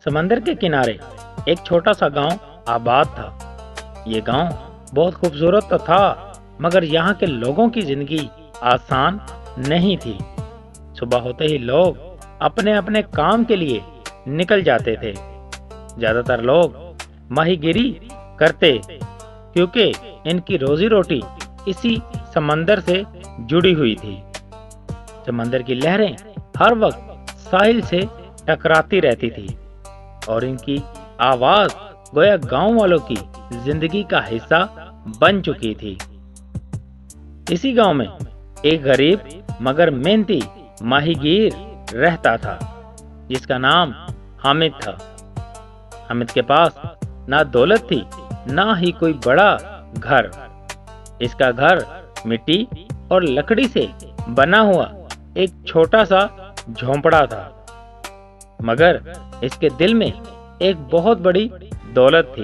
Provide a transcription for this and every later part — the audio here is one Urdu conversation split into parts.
سمندر کے کنارے ایک چھوٹا سا گاؤں آباد تھا۔ یہ گاؤں بہت خوبصورت تو تھا، مگر یہاں کے لوگوں کی زندگی آسان نہیں تھی۔ صبح ہوتے ہی لوگ اپنے اپنے کام کے لیے نکل جاتے تھے۔ زیادہ تر لوگ ماہی گیری کرتے، کیونکہ ان کی روزی روٹی اسی سمندر سے جڑی ہوئی تھی۔ سمندر کی لہریں ہر وقت ساحل سے ٹکراتی رہتی تھی، اور ان کی آواز گویا گاؤں والوں کی زندگی کا حصہ بن چکی تھی۔ اسی گاؤں میں ایک غریب مگر محنتی ماہی گیر رہتا تھا، جس کا نام حامد تھا۔ حامد کے پاس نہ دولت تھی، نہ ہی کوئی بڑا گھر۔ اس کا گھر مٹی اور لکڑی سے بنا ہوا ایک چھوٹا سا جھونپڑا تھا، مگر اس کے دل میں ایک بہت بڑی دولت تھی،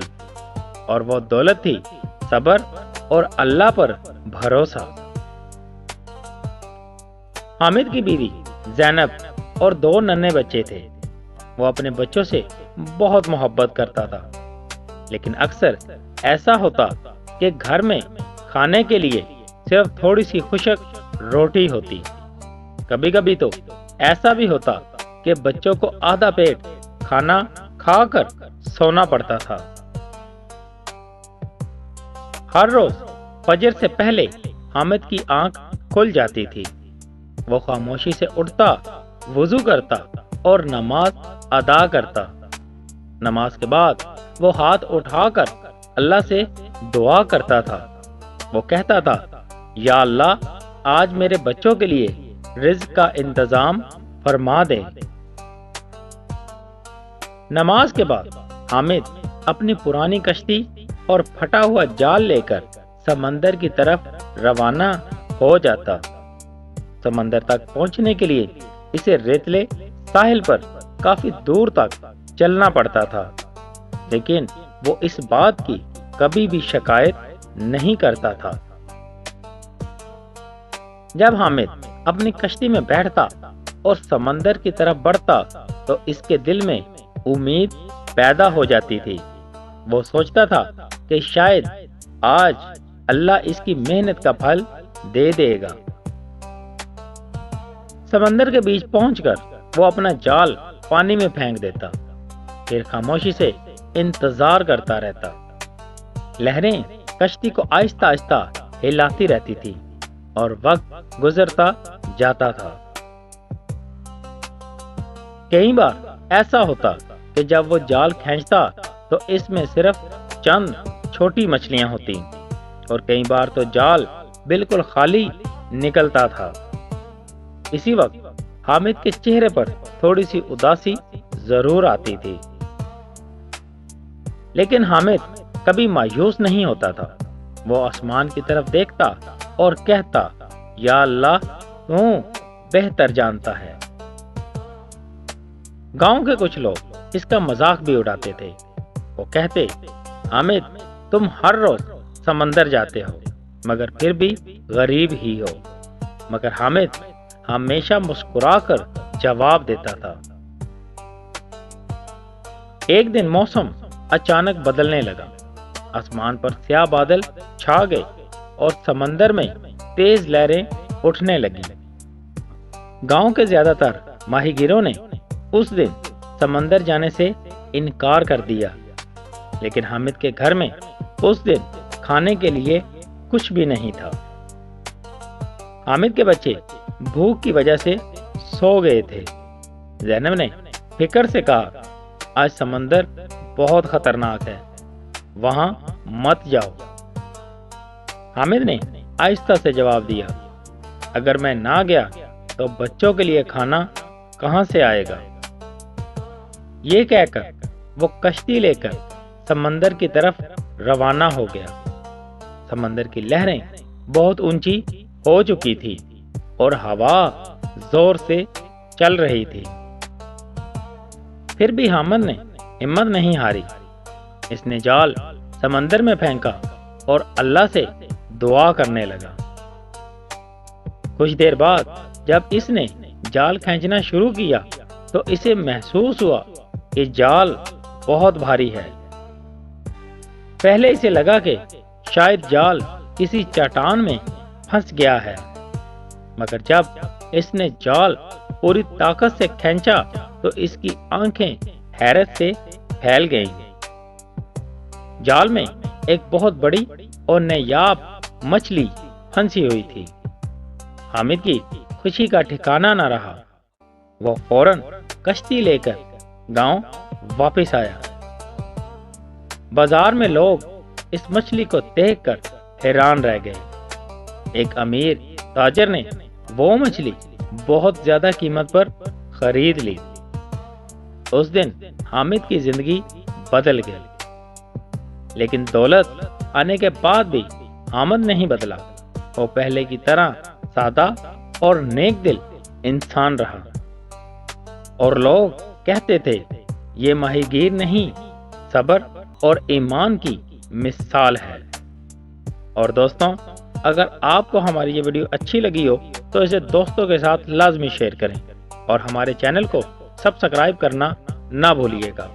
اور وہ دولت تھی صبر اور اللہ پر بھروسہ۔ حامد کی بیوی زینب اور 2 ننھے بچے تھے۔ وہ اپنے بچوں سے بہت محبت کرتا تھا، لیکن اکثر ایسا ہوتا کہ گھر میں کھانے کے لیے صرف تھوڑی سی خشک روٹی ہوتی۔ کبھی کبھی تو ایسا بھی ہوتا کہ بچوں کو آدھا پیٹ کھانا کھا کر سونا پڑتا تھا۔ ہر روز فجر سے پہلے حامد کی آنکھ کھل جاتی تھی۔ وہ خاموشی سے اٹھتا، وضو کرتا اور نماز ادا کرتا۔ نماز کے بعد وہ ہاتھ اٹھا کر اللہ سے دعا کرتا تھا۔ وہ کہتا تھا، یا اللہ، آج میرے بچوں کے لیے رزق کا انتظام فرما دے۔ نماز کے بعد حامد اپنی پرانی کشتی اور پھٹا ہوا جال لے کر سمندر کی طرف روانہ ہو جاتا۔ سمندر تک پہنچنے کے لیے اسے ریتلے ساحل پر کافی دور تک چلنا پڑتا تھا، لیکن وہ اس بات کی کبھی بھی شکایت نہیں کرتا تھا۔ جب حامد اپنی کشتی میں بیٹھتا اور سمندر کی طرف بڑھتا تو اس کے دل میں امید پیدا ہو جاتی تھی۔ وہ سوچتا تھا کہ شاید آج اللہ اس کی محنت کا پھل دے دے گا۔ سمندر کے بیچ پہنچ کر وہ اپنا جال پانی میں پھینک دیتا، پھر خاموشی سے انتظار کرتا رہتا۔ لہریں کشتی کو آہستہ آہستہ ہلاتی رہتی تھی، اور وقت گزرتا جاتا تھا۔ کئی بار ایسا ہوتا کہ جب وہ جال کھینچتا تو اس میں صرف چند چھوٹی مچھلیاں ہوتی، اور کئی بار تو جال بالکل خالی نکلتا تھا۔ اسی وقت حامد کے چہرے پر تھوڑی سی اداسی ضرور آتی تھی، لیکن حامد کبھی مایوس نہیں ہوتا تھا۔ وہ آسمان کی طرف دیکھتا اور کہتا، یا اللہ، تو بہتر جانتا ہے۔ گاؤں کے کچھ لوگ اس کا مذاق بھی اڑاتے تھے۔ وہ کہتے، حامد، تم ہر روز سمندر جاتے ہو، مگر پھر بھی غریب ہی ہو۔ مگر حامد ہمیشہ مسکرا کر جواب دیتا تھا۔ ایک دن موسم اچانک بدلنے لگا۔ آسمان پر سیاہ بادل چھا گئے اور سمندر میں تیز لہریں اٹھنے لگیں۔ گاؤں کے زیادہ تر ماہی گیروں نے اس دن سمندر جانے سے انکار کر دیا، لیکن حامد کے گھر میں اس دن کھانے کے لیے کچھ بھی نہیں تھا۔ حامد کے بچے بھوک کی وجہ سے سو گئے تھے۔ زینب نے فکر سے کہا، آج سمندر بہت خطرناک ہے، وہاں مت جاؤ۔ حامد نے آہستہ سے جواب دیا، اگر میں نہ گیا تو بچوں کے لیے کھانا کہاں سے آئے گا؟ یہ کہہ کر وہ کشتی لے کر سمندر کی طرف روانہ ہو گیا۔ سمندر کی لہریں بہت اونچی ہو چکی تھی اور ہوا زور سے چل رہی تھی۔ پھر بھی حامد نے ہمت نہیں ہاری۔ اس نے جال سمندر میں پھینکا اور اللہ سے دعا کرنے لگا۔ کچھ دیر بعد جب اس نے جال کھینچنا شروع کیا تو اسے محسوس ہوا کہ جال بہت بھاری ہے۔ پہلے اسے لگا کہ شاید جال کسی چٹان میں پھنس گیا ہے، مگر جب اس نے جال پوری طاقت سے کھینچا تو اس کی آنکھیں حیرت سے پھیل گئیں۔ جال میں ایک بہت بڑی اور نایاب مچھلی پھنسی ہوئی تھی۔ حامد کی خوشی کا ٹھکانہ نہ رہا۔ وہ فوراً کشتی لے کر گاؤں واپس آیا۔ بازار میں لوگ اس مچھلی کو دیکھ کر حیران رہ گئے۔ ایک امیر تاجر نے وہ مچھلی بہت زیادہ قیمت پر خرید لی۔ اس دن حامد کی زندگی بدل گئی، لیکن دولت آنے کے بعد بھی حامد نہیں بدلا۔ وہ پہلے کی طرح سادہ اور نیک دل انسان رہا، اور لوگ کہتے تھے یہ ماہی گیر نہیں، صبر اور ایمان کی مثال ہے۔ اور دوستوں، اگر آپ کو ہماری یہ ویڈیو اچھی لگی ہو تو اسے دوستوں کے ساتھ لازمی شیئر کریں، اور ہمارے چینل کو سبسکرائب کرنا نہ بھولیے گا۔